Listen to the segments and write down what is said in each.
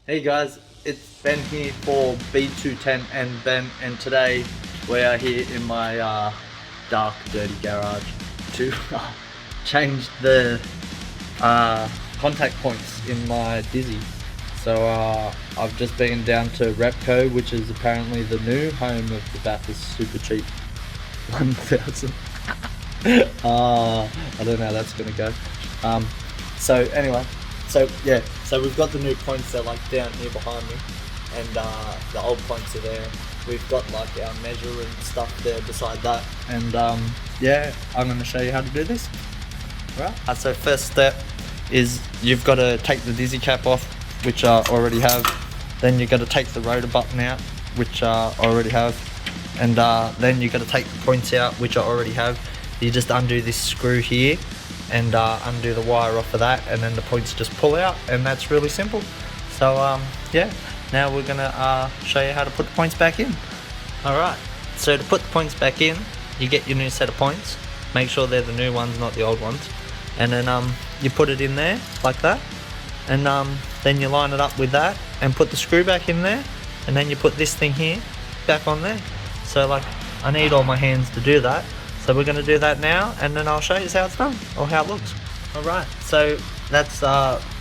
Hey guys, it's Ben here for B210 and Ben, and today we are here in my dark, dirty garage to change the contact points in my Dizzy. So I've just been down to Repco, which is apparently the new home of the Bathurst Super Cheap 1000. I don't know how that's gonna go. So anyway. So we've got the new points, they're like down here behind me, and the old points are there. We've got like our measure and stuff there beside that, and yeah, I'm going to show you how to do this. Right. So first step is you've got to take the Dizzy cap off, which I already have. Then you've got to take the rotor button out, which I already have, and then you've got to take the points out, which I already have. You just undo this screw here and undo the wire off of that, and then the points just pull out, and that's really simple. So yeah, now we're gonna show you how to put the points back in. Alright, so to put the points back in, you get your new set of points. Make sure they're the new ones, not the old ones, and then you put it in there like that, and then you line it up with that and put the screw back in there, and then you put this thing here back on there. So like, I need all my hands to do that. So we're going to do that now, and then I'll show you how it's done, or how it looks. Alright, so that's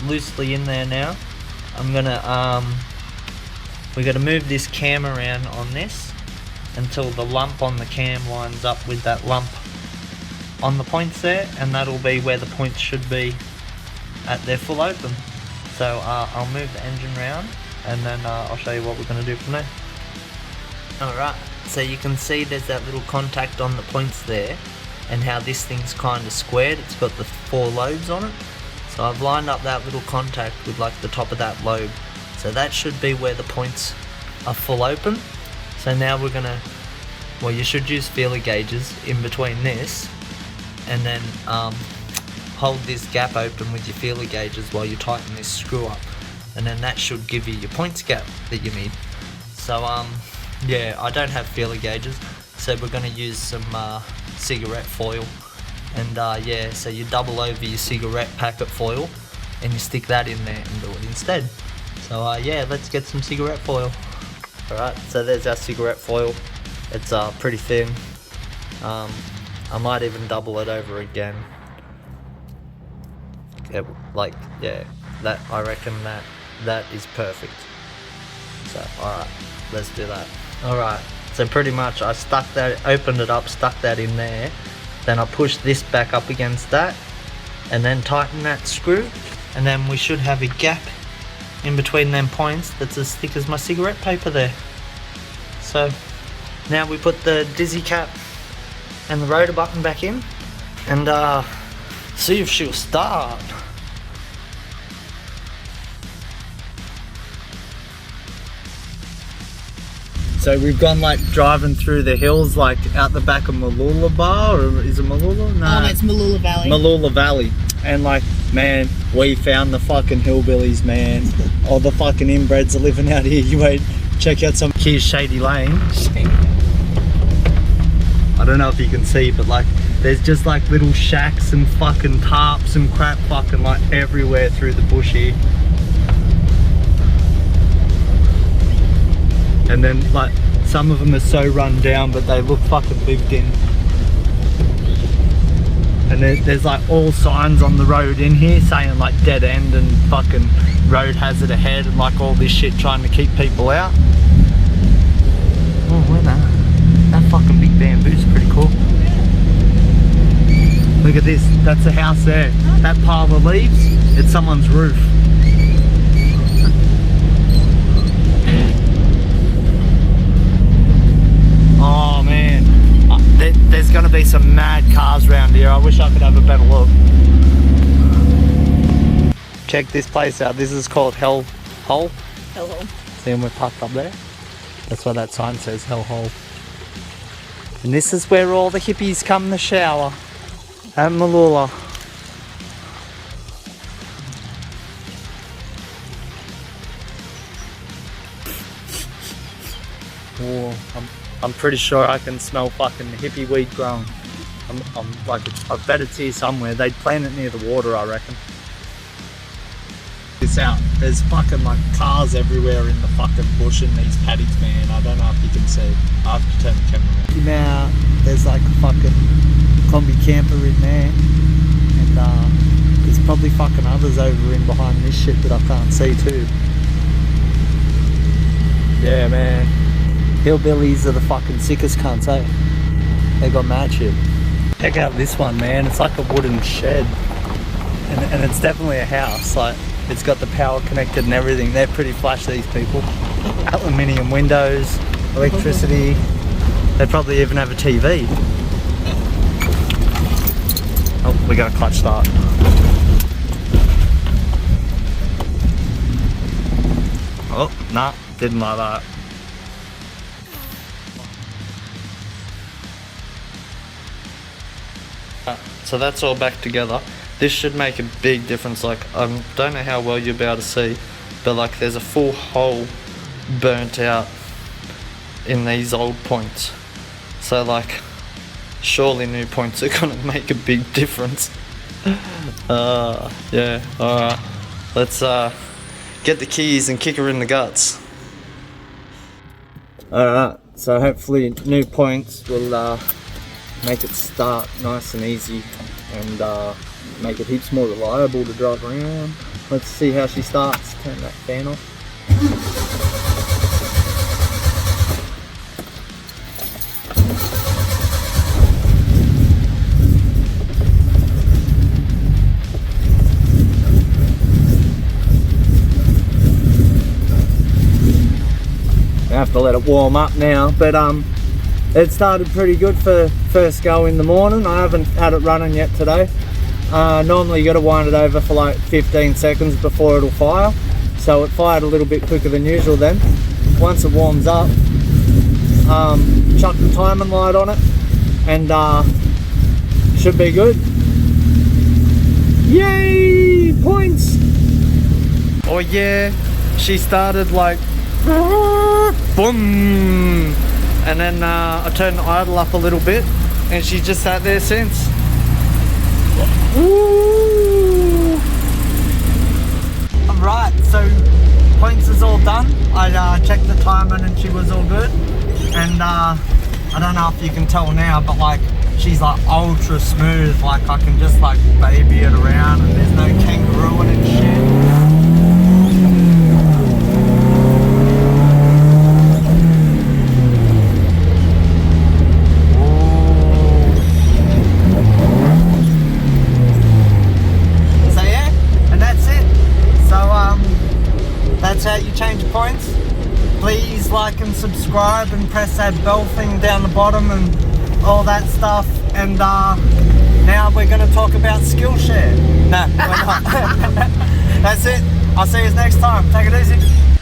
loosely in there now. I'm going to, we're going to move this cam around on this until the lump on the cam lines up with that lump on the points there, and that'll be where the points should be at their full open. So I'll move the engine around, and then I'll show you what we're going to do from there. Alright. So you can see there's that little contact on the points there, and how this thing's kind of squared. It's got the 4 lobes on it. So I've lined up that little contact with like the top of that lobe. So that should be where the points are full open. So now we're gonna, well, you should use feeler gauges in between this, and then hold this gap open with your feeler gauges while you tighten this screw up, and then that should give you your points gap that you need. So yeah, I don't have feeler gauges, so we're going to use some cigarette foil, and yeah, so you double over your cigarette packet foil and you stick that in there and do it instead. So yeah, let's get some cigarette foil. Alright, so there's our cigarette foil. It's pretty thin. I might even double it over again. Yeah, like, yeah, that, I reckon that is perfect. So alright, let's do that. Alright, so pretty much I stuck that, opened it up, stuck that in there, then I pushed this back up against that, and then tighten that screw, and then we should have a gap in between them points that's as thick as my cigarette paper there. So now we put the Dizzy cap and the rotor button back in, and see if she'll start. So we've gone like driving through the hills, like out the back of Mooloolah Bar, or is it Mooloolah? No, it's Mooloolah Valley. Mooloolah Valley. And like, man, we found the fucking hillbillies, man. All the fucking inbreds are living out here. You wait, check out some. Here's Shady Lane. I don't know if you can see, but like, there's just like little shacks and fucking tarps and crap fucking like everywhere through the bush here. And then like, some of them are so run down, but they look fucking lived in. And there's like all signs on the road in here saying like dead end and fucking road hazard ahead, and like all this shit trying to keep people out. Oh, where that fucking big bamboo's pretty cool. Look at this, that's a house there. That pile of leaves, it's someone's roof. Oh man, there's gonna be some mad cars around here. I wish I could have a better look. Check this place out. This is called Hell Hole. Hell Hole. See when we're parked up there? That's what that sign says, Hell Hole. And this is where all the hippies come to shower at Mooloolah. Oh, I'm pretty sure I can smell fucking hippie weed growing. I'm like, I bet it's here somewhere. They'd plant it near the water, I reckon. This out. There's fucking like cars everywhere in the fucking bush in these paddies, man. I don't know if you can see. I have to turn the camera on. Now there's like a fucking combi camper in there, and there's probably fucking others over in behind this shit that I can't see too. Yeah, man. Hillbillies are the fucking sickest cunts, eh? They got mad shit. Check out this one, man. It's like a wooden shed, and it's definitely a house. Like, it's got the power connected and everything. They're pretty flash, these people. Aluminium windows, electricity. They probably even have a TV. Oh, we got a clutch start. Oh, nah, didn't like that. So that's all back together. This should make a big difference. Like, I don't know how well you'll be able to see, but like there's a full hole burnt out in these old points. So like, surely new points are gonna make a big difference. Yeah, alright. Let's get the keys and kick her in the guts. Alright, so hopefully new points will make it start nice and easy and make it heaps more reliable to drive around. Let's see how she starts. Turn that fan off. I have to let it warm up now, but it started pretty good for first go in the morning. I haven't had it running yet today. Normally you got to wind it over for like 15 seconds before it'll fire, so it fired a little bit quicker than usual then. Once it warms up, chuck the timing light on it and should be good. Yay! Points! Oh yeah, she started like boom, and then I turned the idle up a little bit and she just sat there since. Woo! Alright, so points is all done. I checked the timing and she was all good. And I don't know if you can tell now, but like she's like ultra smooth. Like I can just like baby it around and there's no kangarooing and shit. That's how you change points. Please like and subscribe and press that bell thing down the bottom and all that stuff. And now we're going to talk about Skillshare. No, we're not. That's it. I'll see you next time. Take it easy.